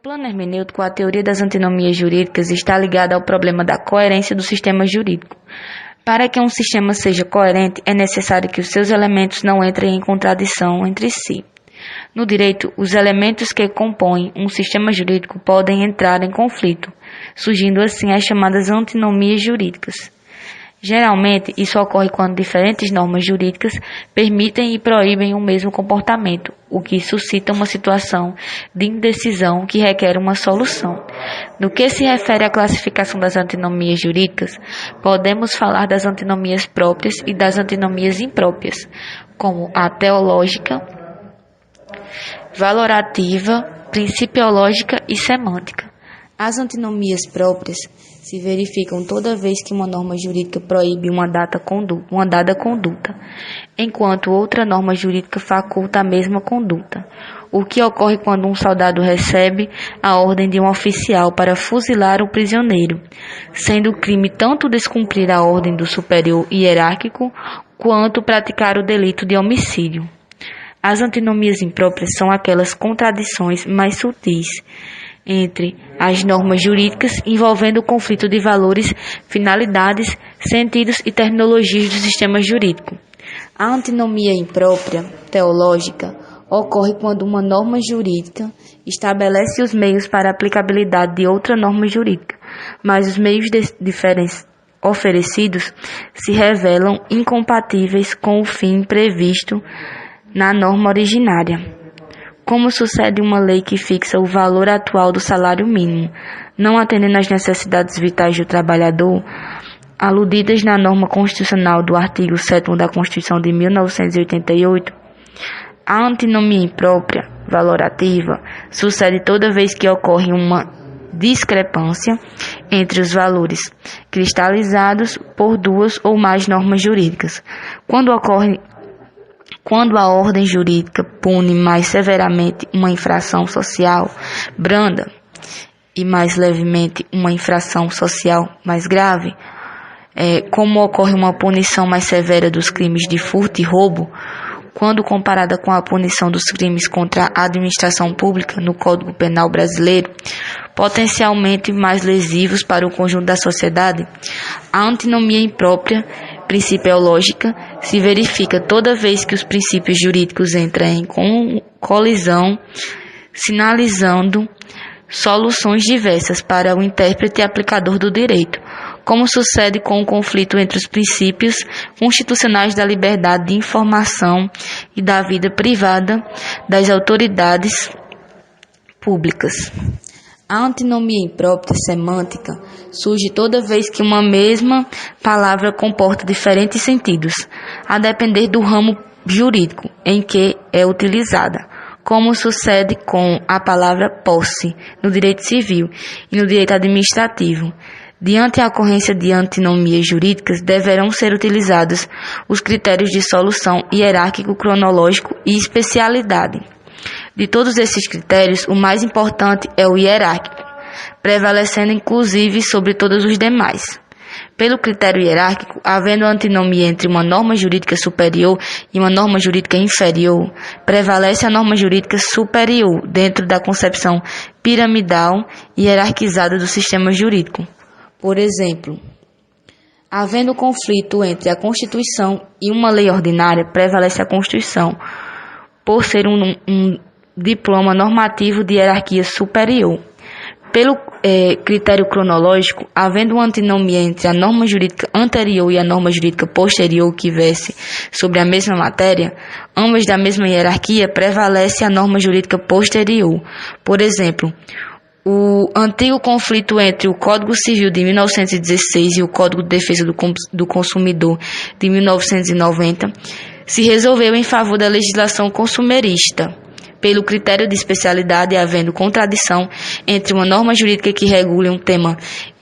plano hermenêutico, a teoria das antinomias jurídicas está ligada ao problema da coerência do sistema jurídico. Para que um sistema seja coerente, é necessário que os seus elementos não entrem em contradição entre si. No direito, os elementos que compõem um sistema jurídico podem entrar em conflito, surgindo assim as chamadas antinomias jurídicas. Geralmente, isso ocorre quando diferentes normas jurídicas permitem e proíbem o mesmo comportamento, o que suscita uma situação de indecisão que requer uma solução. No que se refere à classificação das antinomias jurídicas, podemos falar das antinomias próprias e das antinomias impróprias, como a teológica, valorativa, principiológica e semântica. As antinomias próprias se verificam toda vez que uma norma jurídica proíbe uma dada conduta, enquanto outra norma jurídica faculta a mesma conduta, o que ocorre quando um soldado recebe a ordem de um oficial para fuzilar o prisioneiro, sendo crime tanto descumprir a ordem do superior hierárquico quanto praticar o delito de homicídio. As antinomias impróprias são aquelas contradições mais sutis entre as normas jurídicas envolvendo o conflito de valores, finalidades, sentidos e terminologias do sistema jurídico. A antinomia imprópria teológica ocorre quando uma norma jurídica estabelece os meios para a aplicabilidade de outra norma jurídica, mas os meios diferentes oferecidos se revelam incompatíveis com o fim previsto na norma originária. Como sucede uma lei que fixa o valor atual do salário mínimo, não atendendo às necessidades vitais do trabalhador, aludidas na norma constitucional do artigo 7º da Constituição de 1988, a antinomia imprópria, valorativa, sucede toda vez que ocorre uma discrepância entre os valores cristalizados por duas ou mais normas jurídicas. Quando a ordem jurídica pune mais severamente uma infração social branda e mais levemente uma infração social mais grave, como ocorre uma punição mais severa dos crimes de furto e roubo, quando comparada com a punição dos crimes contra a administração pública no Código Penal brasileiro, potencialmente mais lesivos para o conjunto da sociedade, a antinomia imprópria principiológica se verifica toda vez que os princípios jurídicos entram em colisão, sinalizando soluções diversas para o intérprete e aplicador do direito, como sucede com o conflito entre os princípios constitucionais da liberdade de informação e da vida privada das autoridades públicas. A antinomia imprópria semântica surge toda vez que uma mesma palavra comporta diferentes sentidos, a depender do ramo jurídico em que é utilizada, como sucede com a palavra posse no direito civil e no direito administrativo. Diante a ocorrência de antinomias jurídicas, deverão ser utilizados os critérios de solução hierárquico, cronológico e especialidade. De todos esses critérios, o mais importante é o hierárquico, prevalecendo inclusive sobre todos os demais. Pelo critério hierárquico, havendo antinomia entre uma norma jurídica superior e uma norma jurídica inferior, prevalece a norma jurídica superior dentro da concepção piramidal e hierarquizada do sistema jurídico. Por exemplo, havendo conflito entre a Constituição e uma lei ordinária, prevalece a Constituição, por ser um diploma normativo de hierarquia superior. Pelo critério cronológico, havendo uma antinomia entre a norma jurídica anterior e a norma jurídica posterior que verse sobre a mesma matéria, ambas da mesma hierarquia, prevalece a norma jurídica posterior. Por exemplo, o antigo conflito entre o Código Civil de 1916 e o Código de Defesa do Consumidor de 1990 se resolveu em favor da legislação consumerista, pelo critério de especialidade, havendo contradição entre uma norma jurídica que regule um tema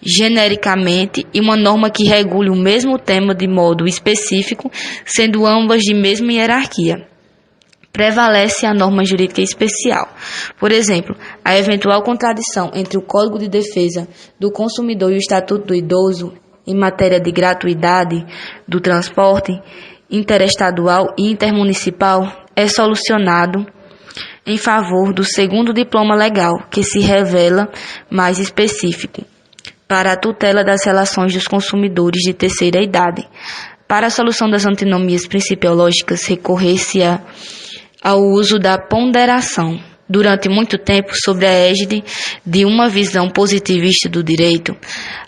genericamente e uma norma que regule o mesmo tema de modo específico, sendo ambas de mesma hierarquia. Prevalece a norma jurídica especial. Por exemplo, a eventual contradição entre o Código de Defesa do Consumidor e o Estatuto do Idoso em matéria de gratuidade do transporte interestadual e intermunicipal é solucionado em favor do segundo diploma legal, que se revela mais específico para a tutela das relações dos consumidores de terceira idade. Para a solução das antinomias principiológicas, recorrer-se-á ao uso da ponderação. Durante muito tempo, sob a égide de uma visão positivista do direito,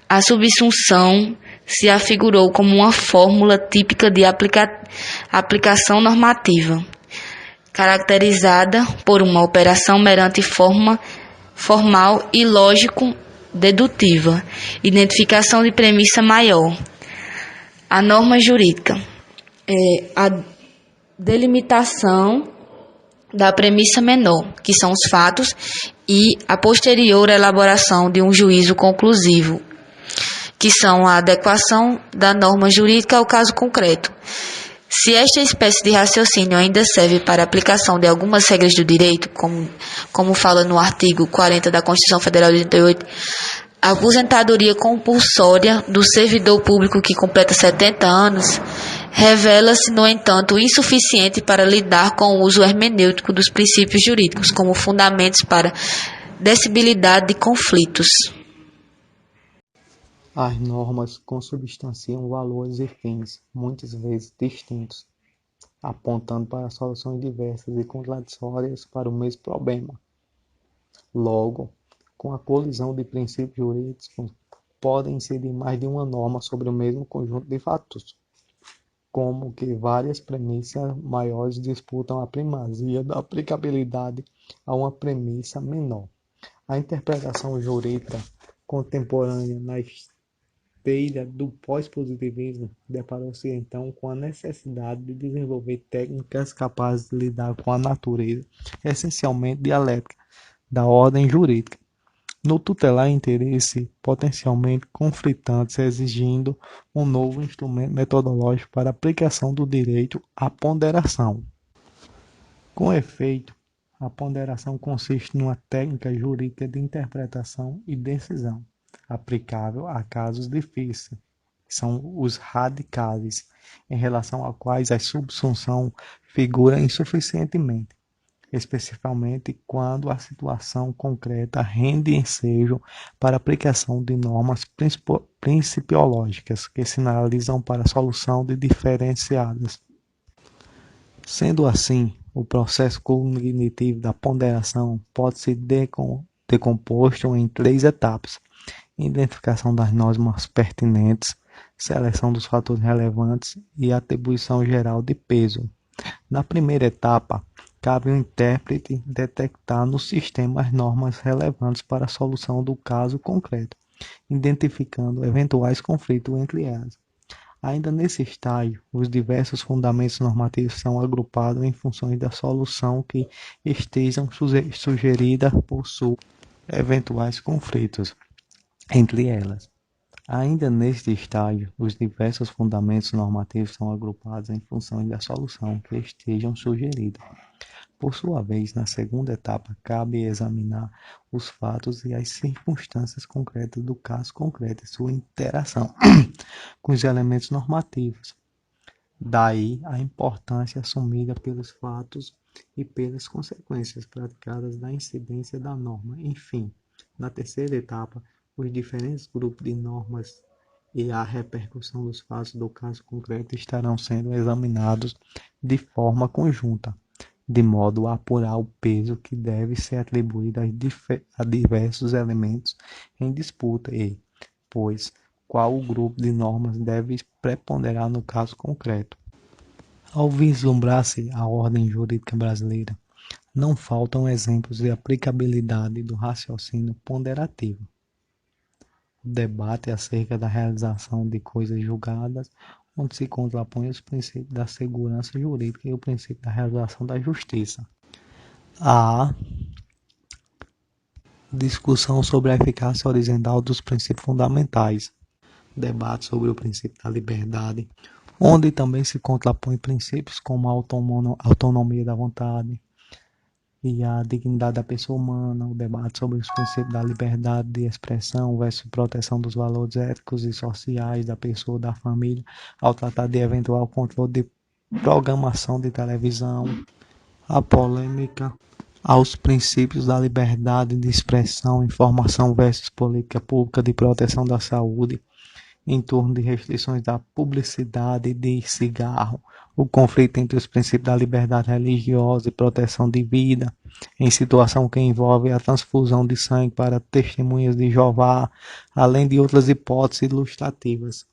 a subsunção se afigurou como uma fórmula típica de aplicação normativa, caracterizada por uma operação meramente formal e lógico-dedutiva, identificação de premissa maior. A norma jurídica é a delimitação da premissa menor, que são os fatos, e a posterior elaboração de um juízo conclusivo, que são a adequação da norma jurídica ao caso concreto. Se esta espécie de raciocínio ainda serve para a aplicação de algumas regras do direito, como fala no artigo 40 da Constituição Federal de 88, a aposentadoria compulsória do servidor público que completa 70 anos revela-se, no entanto, insuficiente para lidar com o uso hermenêutico dos princípios jurídicos como fundamentos para decibilidade de conflitos. As normas consubstanciam valores e fins, muitas vezes distintos, apontando para soluções diversas e contraditórias para o mesmo problema. Logo, com a colisão de princípios jurídicos, podem incidir mais de uma norma sobre o mesmo conjunto de fatos, como que várias premissas maiores disputam a primazia da aplicabilidade a uma premissa menor. A interpretação jurídica contemporânea na esteira do pós-positivismo deparou-se então com a necessidade de desenvolver técnicas capazes de lidar com a natureza essencialmente dialética da ordem jurídica, no tutelar interesses potencialmente conflitantes, exigindo um novo instrumento metodológico para a aplicação do direito à ponderação. Com efeito, a ponderação consiste numa técnica jurídica de interpretação e decisão, aplicável a casos difíceis, que são os radicais, em relação a quais a subsunção figura insuficientemente, especificamente quando a situação concreta rende ensejo para a aplicação de normas principiológicas que sinalizam para a solução de diferenciadas. Sendo assim, o processo cognitivo da ponderação pode ser decomposto em 3 etapas: identificação das normas pertinentes, seleção dos fatores relevantes e atribuição geral de peso. Na primeira etapa, cabe ao intérprete detectar no sistema as normas relevantes para a solução do caso concreto, identificando eventuais conflitos entre elas. Ainda nesse estágio, os diversos fundamentos normativos são agrupados em funções da solução que estejam sugerida por eventuais conflitos entre elas. Ainda neste estágio, os diversos fundamentos normativos são agrupados em função da solução que estejam sugeridas. Por sua vez, na segunda etapa, cabe examinar os fatos e as circunstâncias concretas do caso concreto e sua interação com os elementos normativos. Daí a importância assumida pelos fatos e pelas consequências praticadas da incidência da norma. Enfim, na terceira etapa, os diferentes grupos de normas e a repercussão dos fatos do caso concreto estarão sendo examinados de forma conjunta, de modo a apurar o peso que deve ser atribuído a diversos elementos em disputa e, pois, qual o grupo de normas deve preponderar no caso concreto. Ao vislumbrar-se a ordem jurídica brasileira, não faltam exemplos de aplicabilidade do raciocínio ponderativo. O debate acerca da realização de coisas julgadas, onde se contrapõem os princípios da segurança jurídica e o princípio da realização da justiça. A discussão sobre a eficácia horizontal dos princípios fundamentais. Debate sobre o princípio da liberdade, onde também se contrapõem princípios como a autonomia da vontade e a dignidade da pessoa humana, o debate sobre os princípios da liberdade de expressão versus proteção dos valores éticos e sociais da pessoa, da família, ao tratar de eventual controle de programação de televisão, a polêmica aos princípios da liberdade de expressão, informação versus política pública de proteção da saúde, em torno de restrições da publicidade de cigarro, o conflito entre os princípios da liberdade religiosa e proteção de vida, em situação que envolve a transfusão de sangue para testemunhas de Jeová, além de outras hipóteses ilustrativas.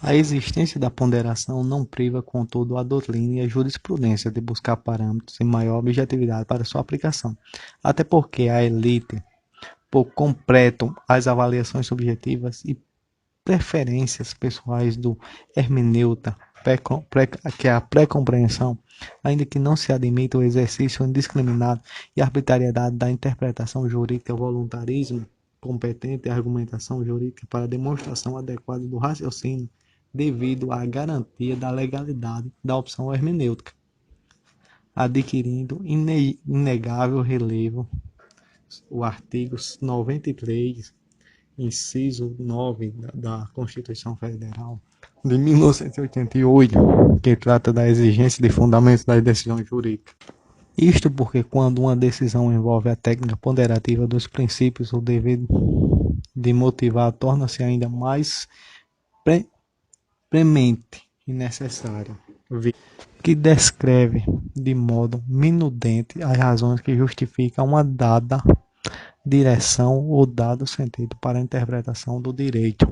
A existência da ponderação não priva, contudo, a doutrina e a jurisprudência de buscar parâmetros e maior objetividade para sua aplicação, até porque a elite, por completo, as avaliações subjetivas e preferências pessoais do hermeneuta, que é a pré-compreensão, ainda que não se admita o exercício indiscriminado e arbitrariedade da interpretação jurídica, o voluntarismo competente e a argumentação jurídica para a demonstração adequada do raciocínio, devido à garantia da legalidade da opção hermenêutica, adquirindo inegável relevo o artigo 93, inciso 9 da Constituição Federal de 1988, que trata da exigência de fundamentos das decisões jurídicas. Isto porque quando uma decisão envolve a técnica ponderativa dos princípios, o dever de motivar torna-se ainda mais premente e necessário, que descreve de modo minudente as razões que justificam uma dada direção ou dado sentido para a interpretação do direito.